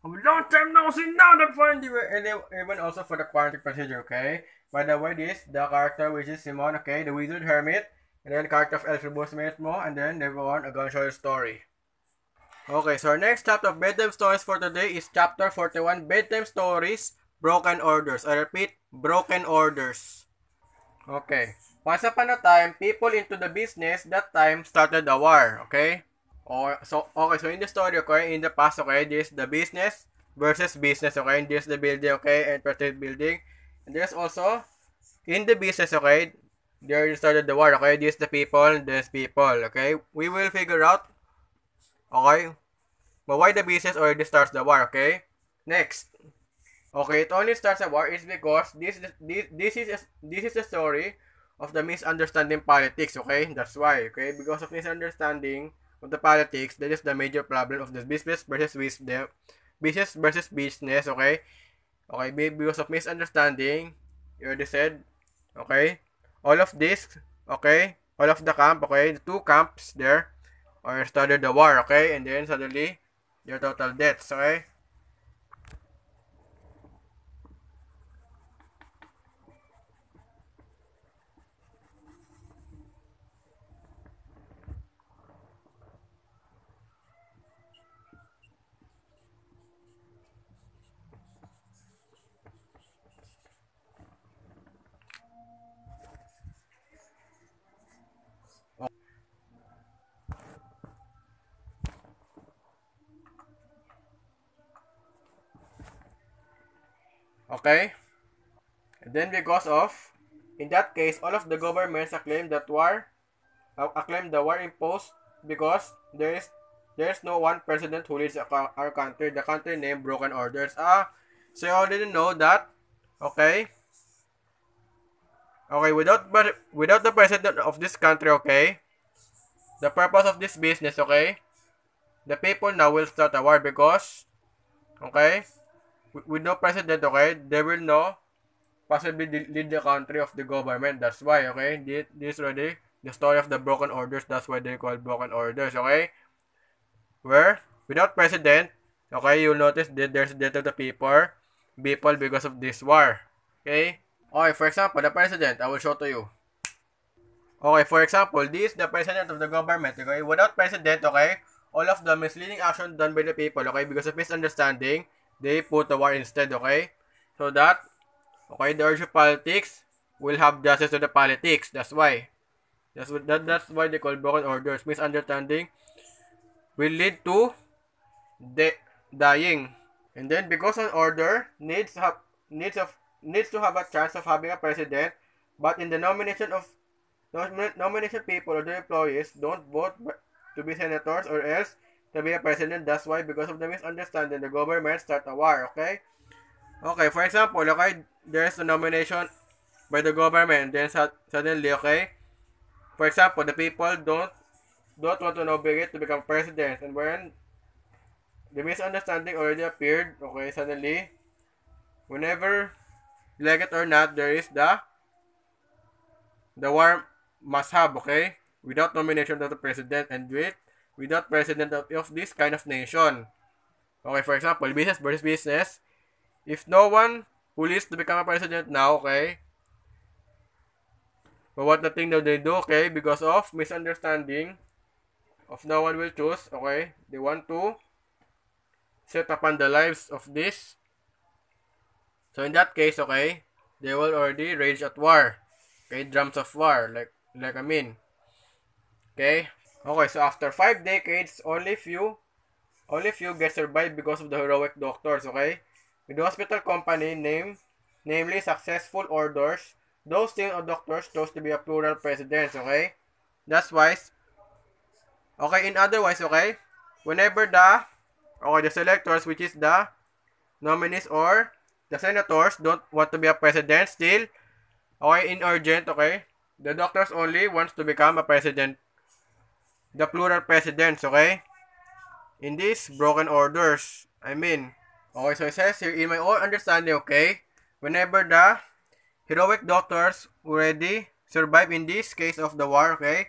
Long time no see, now the point and even also for the quarantine procedure, okay? By the way, this the character which is Simon, okay, the wizard hermit, and then character of Filibusterismo, and then everyone are gonna show the story. Okay, so our next chapter of bedtime stories for today is chapter 41, bedtime stories, broken orders. I repeat, broken orders. Okay. Once upon a time, people into the business that time started a war, okay? So in the story, okay, in the past, okay, this the business versus business, okay, and this the building, okay, and present building, and there's also in the business, okay, there started the war, okay, this the people, this people, okay, we will figure out, okay, but why the business already starts the war, okay. Next, okay, it only starts a war is because this is a story of the misunderstanding politics, okay, that's why, okay, because of misunderstanding of the politics, that is the major problem of the business versus business, okay, okay, because of misunderstanding, you already said, okay, all of this, okay, all of the camp, okay, the two camps there, or started the war, okay, and then suddenly, their total deaths, okay. Okay, and then because of, in that case, all of the governments acclaim the war imposed because there's no one president who leads our country. The country named Broken Orders. So you already know that. Okay. Okay. Without the president of this country. Okay. The purpose of this business. Okay. The people now will start a war because. Okay. With no president. Okay. They will no possibly lead the country of the government. That's why. Okay. This already the story of the Broken Orders. That's why they call Broken Orders. Okay. Where without president, okay, you'll notice that there's death of the people because of this war. Okay? Okay, for example, the president, I will show to you. Okay, for example, this the president of the government, okay? Without president, okay, all of the misleading action done by the people, okay, because of misunderstanding, they put the war instead, okay? So that, okay, the urge of politics will have justice to the politics. That's why. That's why they call broken orders. Misunderstanding will lead to dying. And then because an order needs to have a chance of having a president, but in the nomination people or the employees don't vote to be senators or else to be a president. That's why because of the misunderstanding, the government start a war. Okay. Okay. For example, okay, there's a nomination by the government. Then suddenly, okay. For example, the people don't want to nominate to become president, and when the misunderstanding already appeared, okay, suddenly, whenever, like it or not, there is the war must have, okay, without nomination of the president and without president of this kind of nation. Okay, for example, business versus business. If no one who leads to become a president now, okay, but what the thing that they do, okay, because of misunderstanding of no one will choose, okay, they want to set upon the lives of this. So in that case, okay, they will already rage at war. Okay, drums of war, like I mean. Okay? Okay, so after 5 decades, only few get survived because of the heroic doctors, okay? With the hospital company namely successful orders, those team of doctors chose to be a plural presidents, okay? That's why, okay, in otherwise, okay, whenever the selectors, which is the nominees or the senators, don't want to be a president still, okay, in urgent, okay, the doctors only wants to become a president, the plural presidents, okay, in these broken orders, I mean. Okay, so it says here, in my own understanding, okay, whenever the heroic doctors already survive in this case of the war, okay,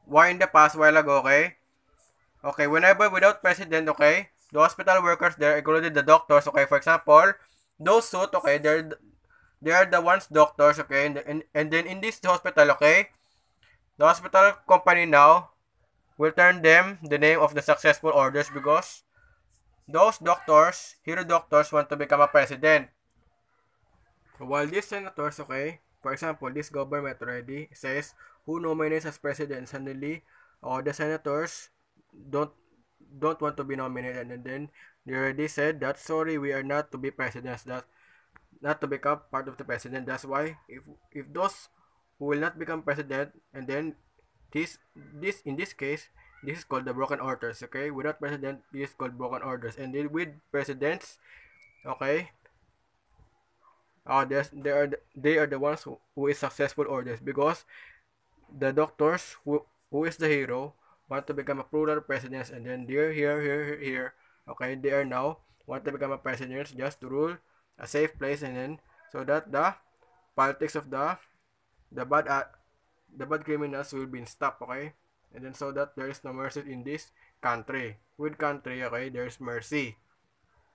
war in the past while ago, okay, okay, whenever without president, okay, the hospital workers there, including the doctors, okay, for example, those suit, okay, they are the ones doctors, okay, and then in this hospital, okay, the hospital company now will turn them the name of the successful orders because those doctors, hero doctors, want to become a president. While these senators, okay, for example, this government already says who nominates as president suddenly, or the senators don't don't want to be nominated, and then they already said that sorry, we are not to be presidents, that not to become part of the president. That's why if those who will not become president, and then this in this case, this is called the broken orders. Okay, without president, this is called broken orders, and then with presidents, okay, they are the ones who is successful orders because the doctors who is the hero want to become a plural presidents, and then they're here, okay, they are now want to become a presidents just to rule a safe place, and then so that the politics of the bad uh, the bad criminals will be stopped, okay, and then so that there is no mercy in this country. With country, okay, there's mercy.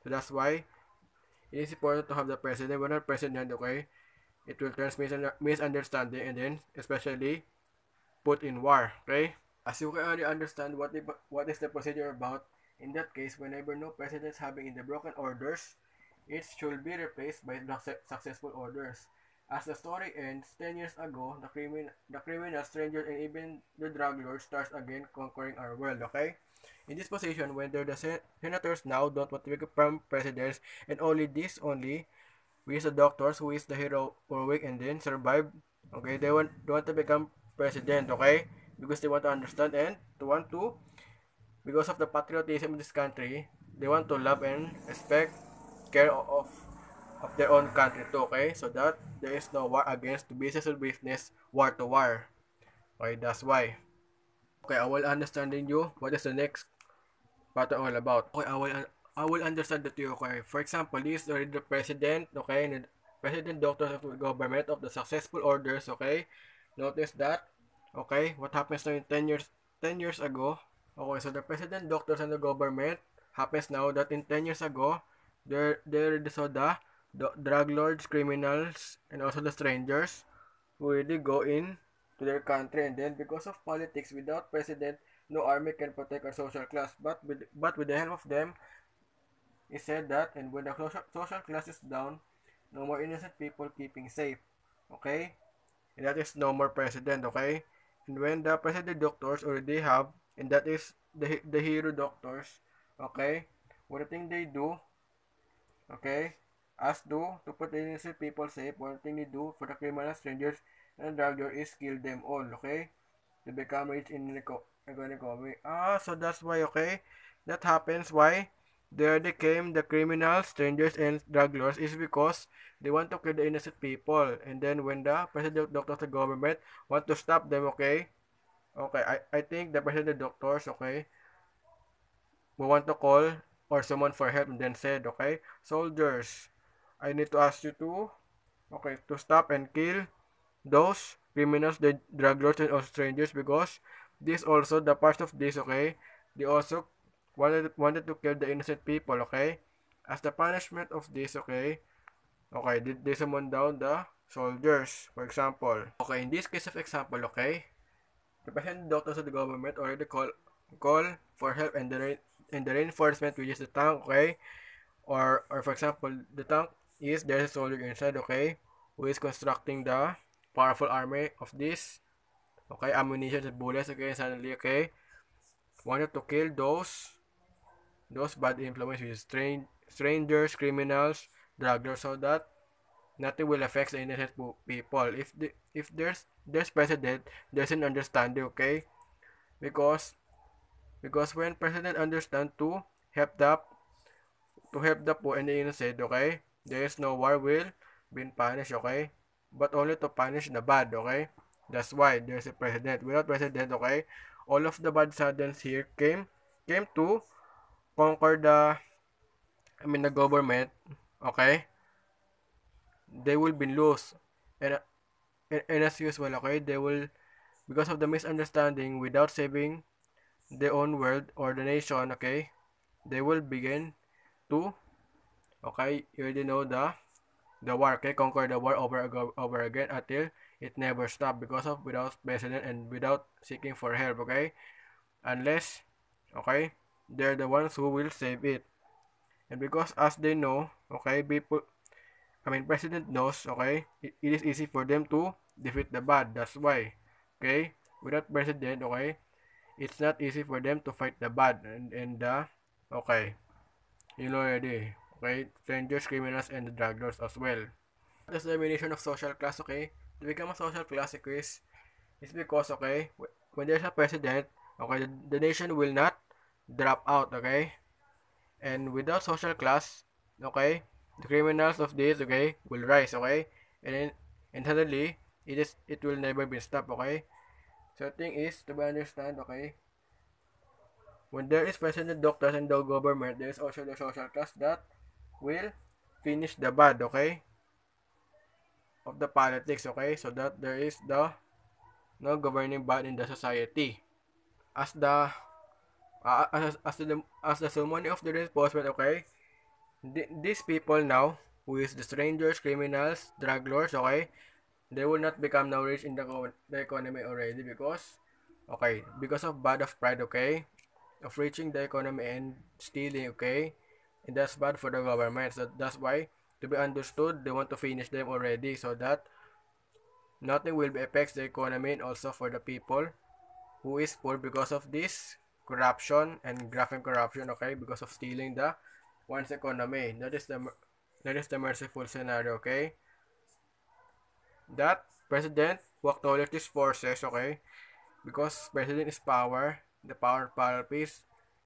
So that's why it is important to have the president. When not president, okay, it will turn misunderstanding, and then especially put in war, okay? As you can already understand what is the procedure about, in that case, whenever no presidents having in the broken orders, it should be replaced by the successful orders. As the story ends, 10 years ago, the criminal, strangers, and even the drug lord starts again conquering our world, okay? In this position, when the senators now don't want to become presidents, and only this only, we as the doctors, who is the hero for a week and then survive, okay, they want to become president, okay, because they want to understand and to want to, because of the patriotism of this country, they want to love and respect, care of their own country too, okay, so that there is no war against the business or business, war to war, okay, that's why. Okay, I will understanding you what is the next pattern all about. Okay, I will understand that you, okay. For example, this is already the president, okay, and the president doctors of the government of the successful orders, okay. Notice that, okay, what happens now in 10 years ago. Okay, so the president doctors and the government happens now that in 10 years ago, they already saw the drug lords, criminals, and also the strangers who really go in to their country, and then because of politics, without president, no army can protect our social class. But with the help of them, he said that, and when the social class is down, no more innocent people keeping safe. Okay, and that is no more president. Okay, and when the president doctors already have, and that is the hero doctors. Okay, what the thing they do, okay, as to put the innocent people safe, one thing they do for the criminal, strangers, and drug dealers is kill them all, okay? To become rich in an economy. Ah, so that's why, okay? That happens why there became the criminals, strangers, and drug lords is because they want to kill the innocent people. And then when the president doctors of the government want to stop them, okay? Okay, I think the president doctors, okay, we want to call or someone for help, and then said, okay, soldiers, I need to ask you to, okay, to stop and kill those criminals, the drug lords, and all strangers, because this also, the part of this, okay, they also wanted to kill the innocent people, okay, as the punishment of this, okay, okay, they summon down the soldiers, for example. Okay, in this case of example, okay, the present doctors of the government already call for help, and the reinforcement, which is the tank, okay, or for example, the tank is there's a soldier inside, okay, who is constructing the powerful army of this, okay, ammunition and bullets, okay, and suddenly, okay, wanted to kill those bad influences, which is strangers, criminals, drug dealers, so that nothing will affect the innocent people. If there's precedent, there's an understanding, okay, because when president understand help the to help the poor and the innocent, okay, there is no war will be punished, okay, but only to punish the bad, okay. That's why there's a president. Without president, okay, all of the bad sudden here came to conquer the government, okay, they will be loose, and as usual, okay, they will, because of the misunderstanding, without saving their own world or the nation, okay, they will begin to, okay, you already know the war, okay, conquer the war over again until it never stop because of without president and without seeking for help, okay, unless, okay, they're the ones who will save it. And because as they know, okay, people, I mean president knows, okay, it is easy for them to defeat the bad. That's why, okay, without president, okay, it's not easy for them to fight the bad and the, okay, you know already, okay, strangers, criminals, and the drug lords as well. The elimination of social class, okay, to become a social class, is because, okay, when there's a president, okay, the nation will not drop out, okay, and without social class, okay, the criminals of this, okay, will rise, okay, and then, and suddenly it will never be stopped, okay. So the thing is to be understand, okay, when there is president, doctors, and the government, there is also the social class that will finish the bad, okay, of the politics, okay, so that there is the no governing bad in the society. As the as the ceremony of the reinforcement, okay, these people now, who is the strangers, criminals, drug lords, okay, they will not become now rich in the economy already because, okay, because of bad of pride, okay, of reaching the economy and stealing, okay, and that's bad for the government. So that's why, to be understood, they want to finish them already so that nothing will be affects the economy and also for the people who is poor because of this corruption and graphing corruption, okay, because of stealing the one's economy. That is the merciful scenario, okay, that president who acknowledge these forces, okay, because president is power, the power of politics,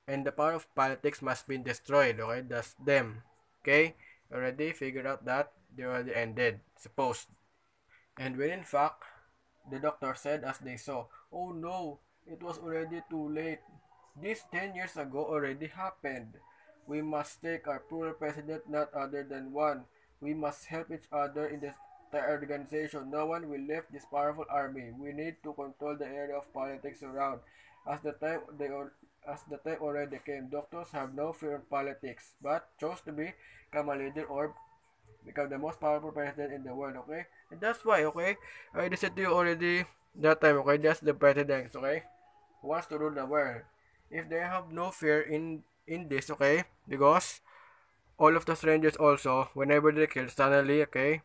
and the power of politics must be destroyed, okay, that's them, okay, already figured out that they already ended, supposed. And when in fact, the doctor said as they saw, "Oh no, it was already too late. This 10 years ago already happened. We must take our plural president not other than one. We must help each other in this entire organization. No one will lift this powerful army. We need to control the area of politics around. As the time they as the time already came, doctors have no fear of politics, but chose to become a leader or become the most powerful president in the world, okay? And that's why, okay? I said to you already that time, okay? That's the president, okay? Who wants to rule the world. If they have no fear in this, okay? Because all of the strangers also, whenever they kill suddenly, okay?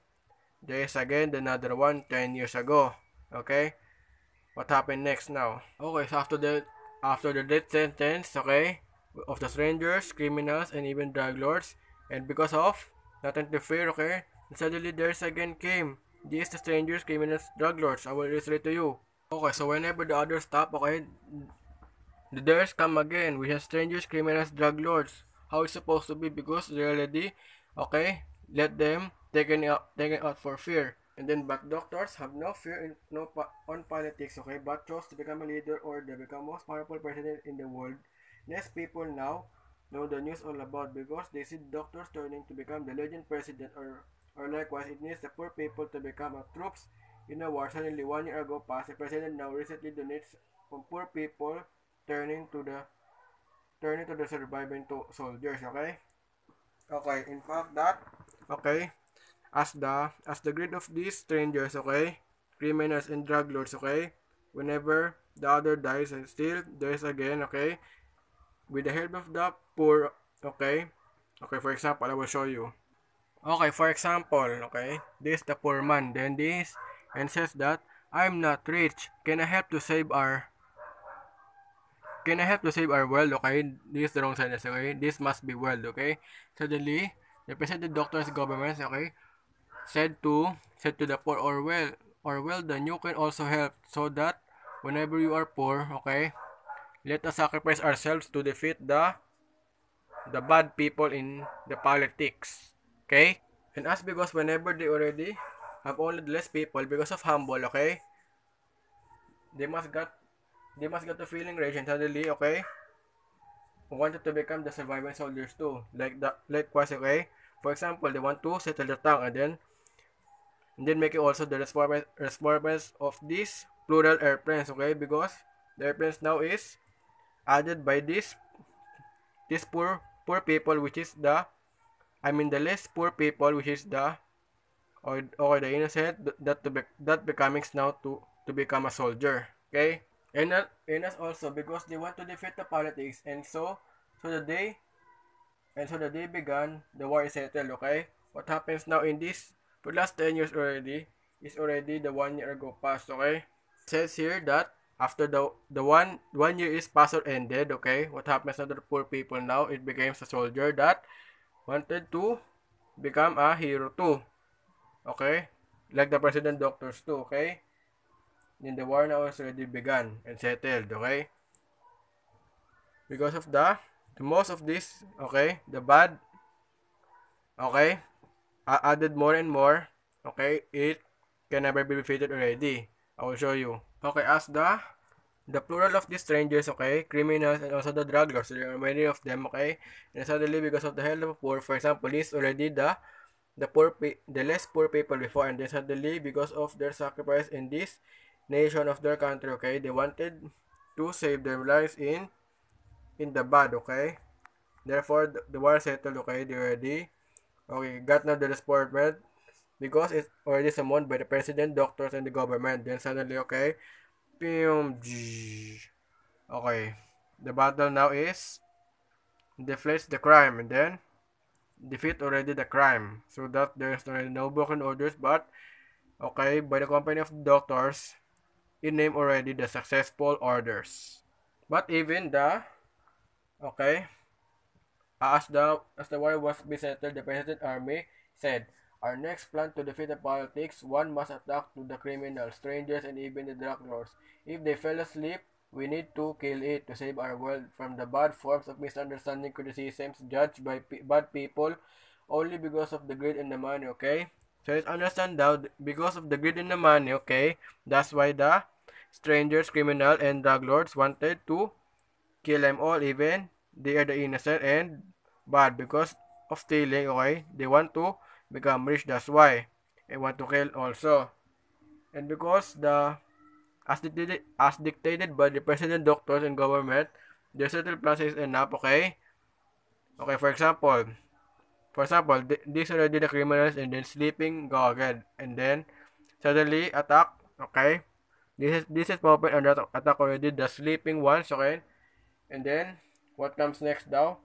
There is again another one 10 years ago, okay? What happened next now? Okay, so after the death sentence, okay, of the strangers, criminals, and even drug lords, and because of not interfere, okay, suddenly there's again came. These the strangers, criminals, drug lords. I will illustrate to you. Okay, so whenever the others stop, okay, the dares come again. We have strangers, criminals, drug lords. How it's supposed to be because they already, okay, let them taken out for fear. And then but doctors have no fear in, no on politics, okay, but chose to become a leader or the become most powerful president in the world. Next people now know the news all about because they see doctors turning to become the legend president or likewise it needs the poor people to become a troops in a war. Suddenly 1 year ago passed, the president now recently donates from poor people turning to the surviving to soldiers, okay? Okay, in fact that, okay, as the greed of these strangers, okay, criminals and drug lords, okay, whenever the other dies and still there's again, okay, with the help of the poor, okay, okay, for example, I will show you. Okay, for example, okay, this the poor man, then this, and says that, I'm not rich, can I help to save our world, okay? This is the wrong sentence, okay? This must be world, okay? Suddenly, the president doctors governments, okay, said to the poor, or well, then you can also help so that whenever you are poor, okay, let us sacrifice ourselves to defeat the bad people in the politics, okay? And as because whenever they already have only less people because of humble, okay, they must got they must get the feeling rage and suddenly, okay, wanted to become the surviving soldiers too. Likewise, okay? For example, they want to settle the town and then make it also the responsibilities of these plural airplanes, okay? Because the airplanes now is added by this this poor people, which is the less poor people, which is or the innocent, that becoming now to become a soldier. Okay, and that's also because they want to defeat the politics, so the day so the day began, the war is settled. Okay, what happens now in this for the last 10 years already is already the 1 year ago past. Okay, it says here that after the one year is past or ended. Okay, what happens now to the poor people now? It becomes a soldier that wanted to become a hero too. Okay, like the president doctors too. Okay, then the war now has already begun and settled. Okay, because of the most of this. Okay, the bad. Okay, added more and more. Okay, it can never be defeated already. I will show you. Okay, as the plural of these strangers, okay, criminals and also the drug lords, there are many of them, okay, and suddenly because of the help of poor, for example, this already the less poor people before, and then suddenly because of their sacrifice in this nation of their country, okay, they wanted to save their lives in the bad, okay, therefore the war settled, okay, they already okay got now the disappointment because it's already summoned by the president, doctors, and the government. Then suddenly, okay, boom, okay, the battle now is deflates the crime and then defeat already the crime, so that there's already no broken orders, but okay, by the company of doctors, it named already the successful orders. But even okay, as the war was be settled, the president army said, "Our next plan to defeat the politics, one must attack to the criminals, strangers, and even the drug lords. If they fell asleep, we need to kill it to save our world from the bad forms of misunderstanding, criticisms, judged by bad people only because of the greed and the money." Okay, so let's understand now because of the greed and the money. Okay, that's why the strangers, criminal, and drug lords wanted to kill them all, even they are the innocent and bad because of stealing. Okay, they want to become rich, that's why they want to kill also. And because as dictated by the president, doctors, and government, the settled plans is enough. Okay, okay, for example, these already the criminals and then sleeping go again and then suddenly attack. Okay, this is open and attack already the sleeping ones. Okay, and then what comes next now?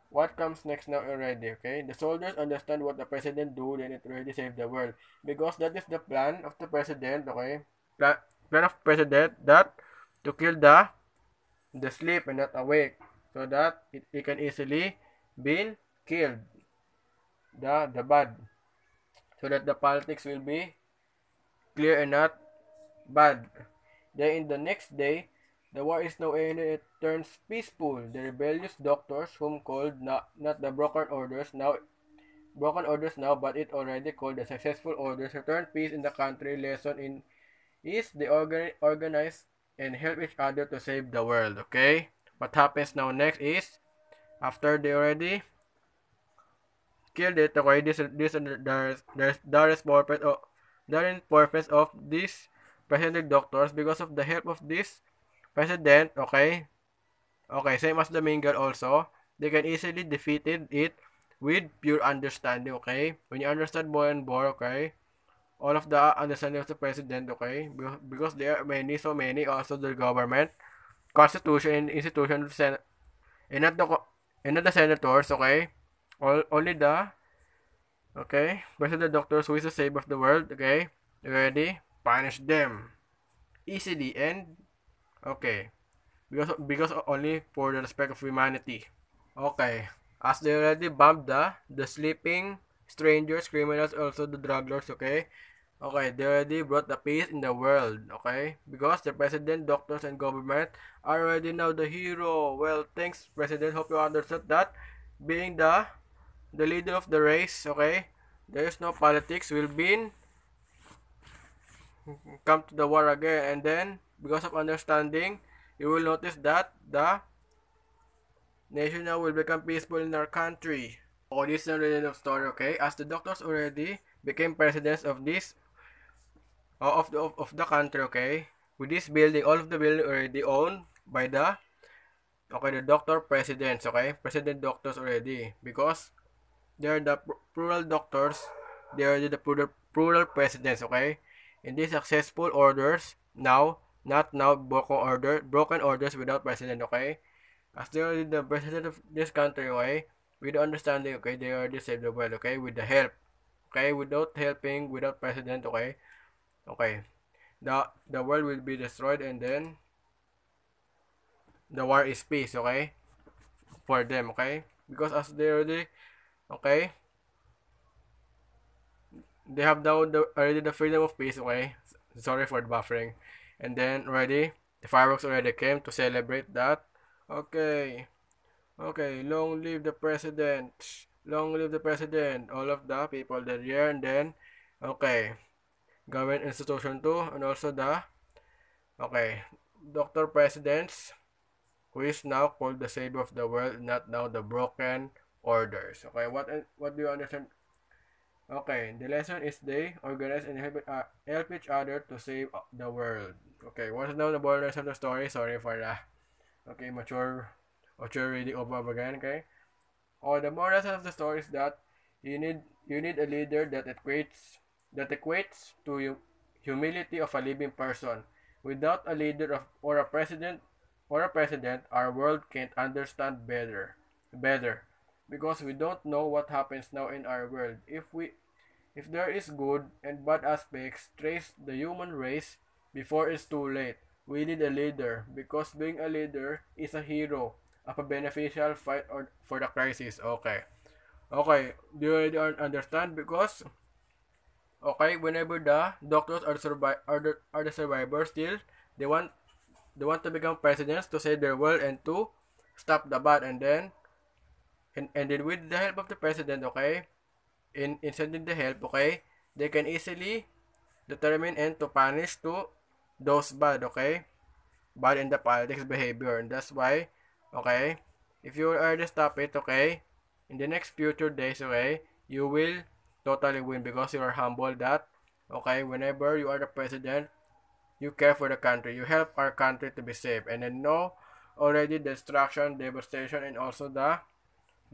What comes next now already, okay? The soldiers understand what the president do, then it already saved the world. Because that is the plan of the president, okay? Plan of president that to kill the sleep and not awake. So that it can easily be killed, the bad. So that the politics will be clear and not bad. Then in the next day, the war is now ended, it turns peaceful. The rebellious doctors, whom called not the broken orders now, but it already called the successful orders, return peace in the country. Lesson in is they organize and help each other to save the world. Okay, what happens now next is after they already killed it. Okay, this the response of these president doctors because of the help of this president. Okay, okay, same as the Mingle also, they can easily defeated it with pure understanding. Okay, when you understand more and more, okay, all of the understanding of the president, okay, because there are so many also the government, constitution, and institution of the Senate, and not the senators, okay, only the okay president doctors who is the savior of the world. Okay, ready, punish them easily and okay because only for the respect of humanity. Okay. As they already bombed the sleeping strangers, criminals, also the drug lords, okay? Okay, they already brought the peace in the world, okay? Because the president, doctors, and government are already now the hero. Well, thanks, president. Hope you understood that. Being the leader of the race, okay? There is no politics will be come to the war again, and then because of understanding, you will notice that the nation now will become peaceful in our country. Oh, this is already enough story, okay? As the doctors already became presidents of this of the country, okay? With this building, all of the building already owned by Okay, the doctor presidents, okay? President doctors already. Because they are the plural doctors, they are the plural presidents, okay? In these successful orders, now, not now, broken orders without president, okay? As they are the president of this country, okay? With the understanding, okay, they already saved the world, okay? With the help, okay? Without helping, without president, okay? Okay. The world will be destroyed and then the war is peace, okay? For them, okay? Because as they already, okay, they have now already the freedom of peace, okay? Sorry for the buffering. And then already, the fireworks already came to celebrate that. Okay, okay, long live the president. Long live the president. All of the people that here and then, okay, government institution too, and also the, okay, doctor presidents, who is now called the savior of the world, not now the broken orders. Okay, what do you understand? Okay, the lesson is they organize and help each other to save the world. Okay, what's now the moral lesson of the story? Sorry for that. Okay, mature reading over again. Okay. Oh, the moral lesson of the story is that you need a leader that equates to humility of a living person. Without a leader or a president, our world can't understand better, because we don't know what happens now in our world. If there is good and bad aspects, trace the human race before it's too late. We need a leader, because being a leader is a hero of a beneficial fight or for the crisis. Okay. Okay. Do you already understand? Because okay, whenever the doctors are the survivors still, they want they want to become presidents to save their world and to stop the bad, and then with the help of the president, okay, in sending the help, okay, they can easily determine and to punish to those bad, okay, bad in the politics behavior. And that's why, okay, if you already stop it, okay, in the next future days, okay, you will totally win, because you are humble that, okay, whenever you are the president, you care for the country, you help our country to be safe, and then know already the destruction, devastation, and also the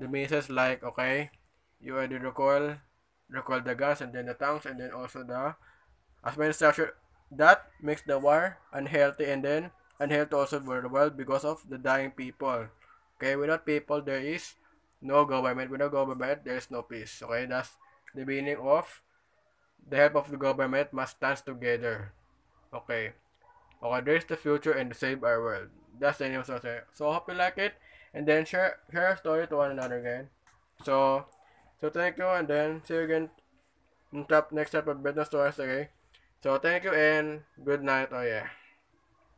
misses, like, okay, you already recall the guns and then the tanks and then also the as many structure that makes the war unhealthy, and then unhealthy also for the world because of the dying people. Okay, without people there is no government. Without government there is no peace. Okay, that's the meaning of the help of the government must stand together. Okay. Okay, there's the future and to save our world. That's the name of the story. So hope you like it, and then share a story to one another again. So thank you, and then see you again in next type of business stories. Okay. So thank you and good night. Oh yeah.